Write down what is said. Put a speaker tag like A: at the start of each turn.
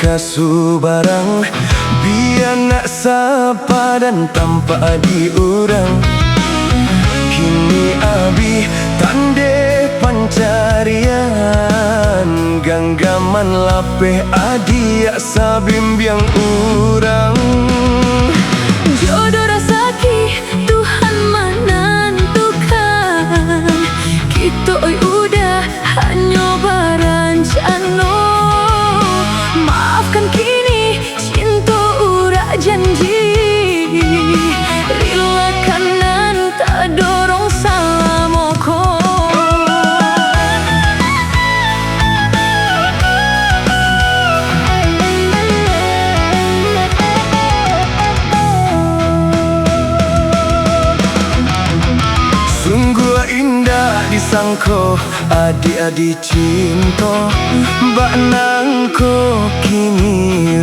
A: kasu barang, biar nak sapa dan tanpa diurang. Kini abi tande pancarian, ganggaman lapeh adia sabimbiang urang.
B: Jodoh rasaki Tuhan menentukan, kita oi udah hanya berancano. Maafkan kini cinta urak janji, rela kanan tak dorong salamoko.
A: Sungguh indah disangko adik-adik cinta, bak nangko kini